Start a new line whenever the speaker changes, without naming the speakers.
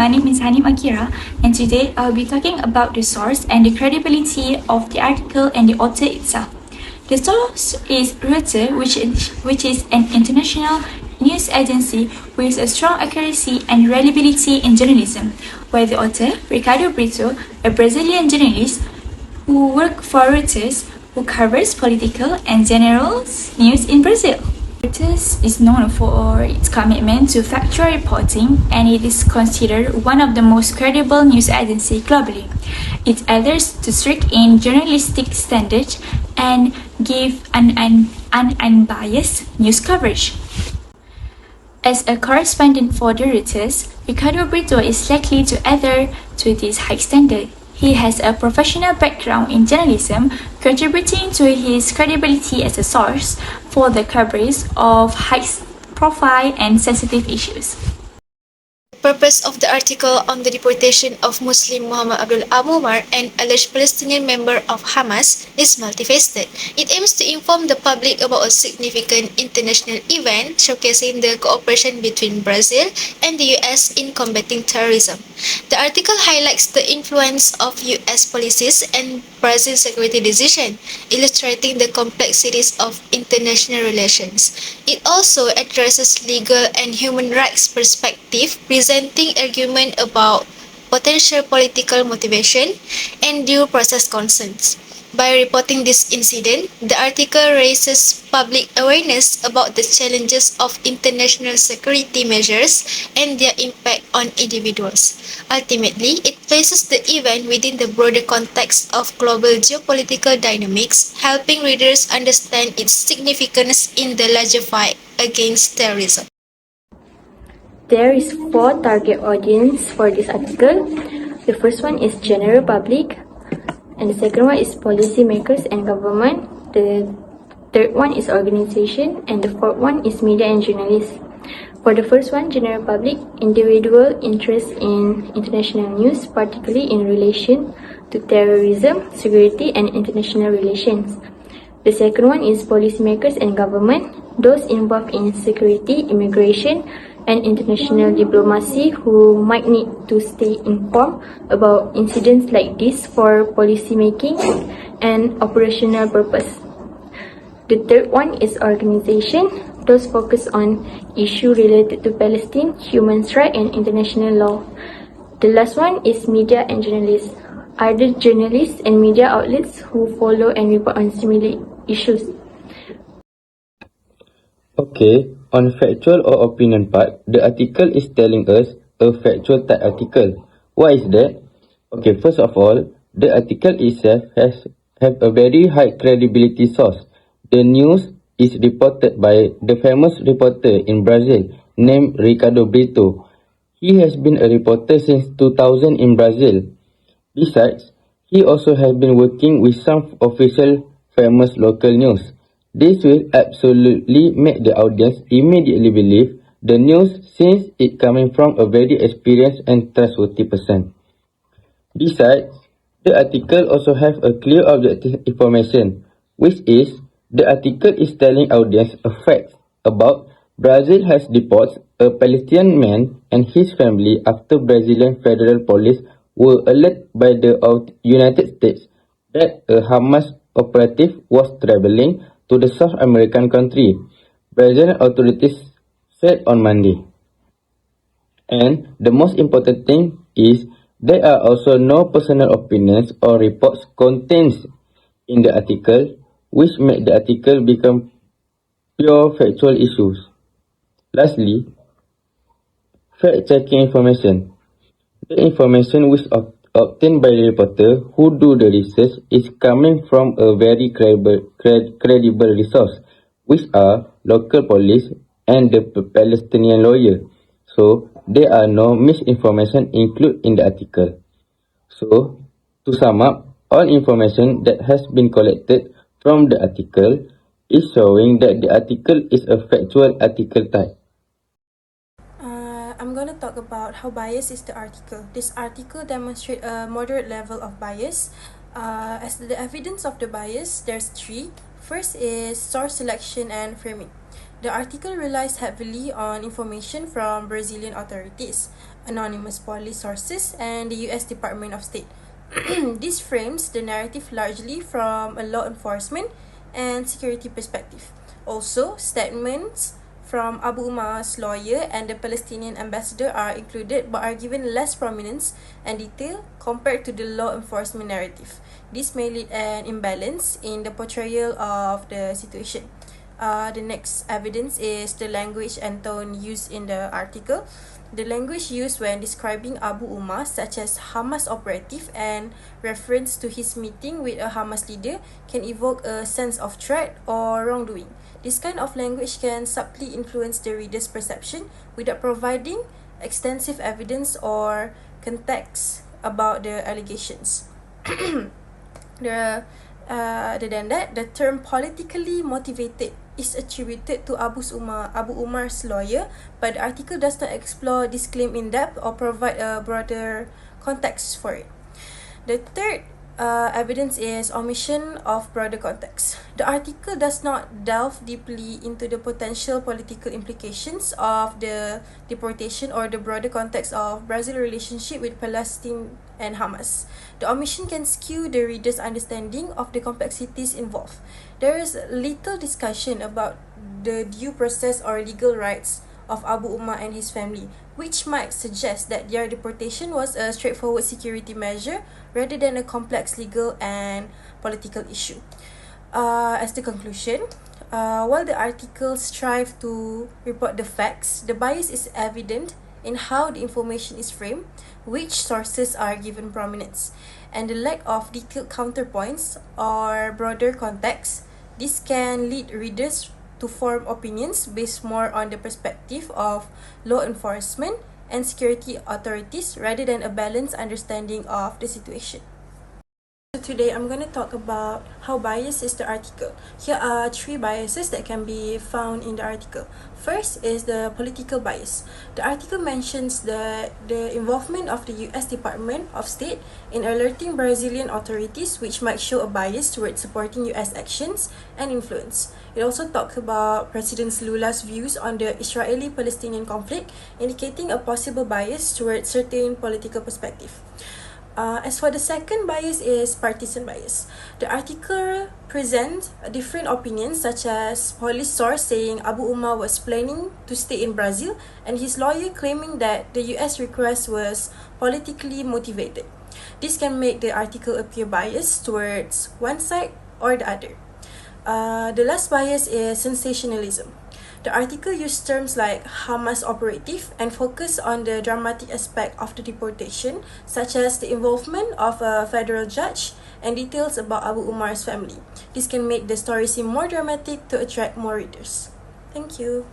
my name is Hanim Akira, and today I'll be talking about the source and the credibility of the article and the author itself. The source is Reuters, which is an international news agency with a strong accuracy and reliability in journalism, while the author, Ricardo Brito, a Brazilian journalist who works for Reuters, who covers political and general news in Brazil. Reuters is known for its commitment to factual reporting, and it is considered one of the most credible news agencies globally. It adheres to strict in journalistic standards and gives an unbiased news coverage. As a correspondent for the Reuters, Ricardo Brito is likely to adhere to this high standard. He has a professional background in journalism, contributing to his credibility as a source for the coverage of high-profile and sensitive issues.
The purpose of the article on the deportation of Muslim Muhammad Abdul Amumar, an alleged Palestinian member of Hamas, is multifaceted. It aims to inform the public about a significant international event showcasing the cooperation between Brazil and the US in combating terrorism. The article highlights the influence of US policies and Brazil's security decisions, illustrating the complexities of international relations. It also addresses legal and human rights perspective, presenting argument about potential political motivation and due process concerns. By reporting this incident, the article raises public awareness about the challenges of international security measures and their impact on individuals. Ultimately, it places the event within the broader context of global geopolitical dynamics, helping readers understand its significance in the larger fight against terrorism.
There is 4 target audience for this article. The first one is general public, and the second one is policymakers and government. The third one is organization, and the fourth one is media and journalists. For the first one, general public, individual interest in international news, particularly in relation to terrorism, security, and international relations. The second one is policymakers and government, those involved in security, immigration, and international diplomacy who might need to stay informed about incidents like this for policy making and operational purpose. The third one is organization, those focus on issues related to Palestine, human rights, and international law. The last one is media and journalists, either journalists and media outlets who follow and report on similar issues.
Okay, on factual or opinion part, the article is telling us a factual type article. Why is that? Okay, first of all, the article itself have a very high credibility source. The news is reported by the famous reporter in Brazil named Ricardo Brito. He has been a reporter since 2000 in Brazil. Besides, he also has been working with some official famous local news. This will absolutely make the audience immediately believe the news since it coming from a very experienced and trustworthy person. Besides, the article also have a clear objective information, which is the article is telling audience a fact about Brazil has deported a Palestinian man and his family after Brazilian federal police were alerted by the United States that a Hamas operative was traveling to the South American country, Brazilian authorities said on Monday. And the most important thing is there are also no personal opinions or reports contained in the article, which make the article become pure factual issues. Lastly, fact-checking information. The information which obtained by the reporter who do the research is coming from a very credible resource, which are local police and the Palestinian lawyer. So, there are no misinformation included in the article. So, to sum up, all information that has been collected from the article is showing that the article is a factual article type.
I'm going to talk about how biased is the article. This article demonstrates a moderate level of bias. As the evidence of the bias, there's 3. First is source selection and framing. The article relies heavily on information from Brazilian authorities. anonymous police sources, and the US Department of State. This frames the narrative largely from a law enforcement and security perspective. Also, statements from Abu Umar's lawyer and the Palestinian ambassador are included but are given less prominence and detail compared to the law enforcement narrative. This may lead an imbalance in the portrayal of the situation. The next evidence is the language and tone used in the article. The language used when describing Abu Umar, such as Hamas operative and reference to his meeting with a Hamas leader, can evoke a sense of threat or wrongdoing. This kind of language can subtly influence the reader's perception without providing extensive evidence or context about the allegations. Other than that, the term politically motivated is attributed to Abu Umar's lawyer, but the article does not explore this claim in depth or provide a broader context for it. The third evidence is omission of broader context. The article does not delve deeply into the potential political implications of the deportation or the broader context of Brazil's relationship with Palestine and Hamas. The omission can skew the reader's understanding of the complexities involved. There is little discussion about the due process or legal rights of Abu Umar and his family, which might suggest that their deportation was a straightforward security measure rather than a complex legal and political issue. As the conclusion, while the article strives to report the facts, the bias is evident in how the information is framed, which sources are given prominence, and the lack of detailed counterpoints or broader context. This can lead readers to form opinions based more on the perspective of law enforcement and security authorities rather than a balanced understanding of the situation. So today I'm going to talk about how biased is the article. Here are 3 biases that can be found in the article. First is the political bias. The article mentions the involvement of the US Department of State in alerting Brazilian authorities, which might show a bias towards supporting US actions and influence. It also talks about President Lula's views on the Israeli-Palestinian conflict, indicating a possible bias towards certain political perspective. As for the second bias is partisan bias. The article presents different opinions, such as police source saying Abu Umar was planning to stay in Brazil and his lawyer claiming that the US request was politically motivated. This can make the article appear biased towards one side or the other. The last bias is sensationalism. The article used terms like Hamas operative and focus on the dramatic aspect of the deportation, such as the involvement of a federal judge and details about Abu Umar's family. This can make the story seem more dramatic to attract more readers. Thank you.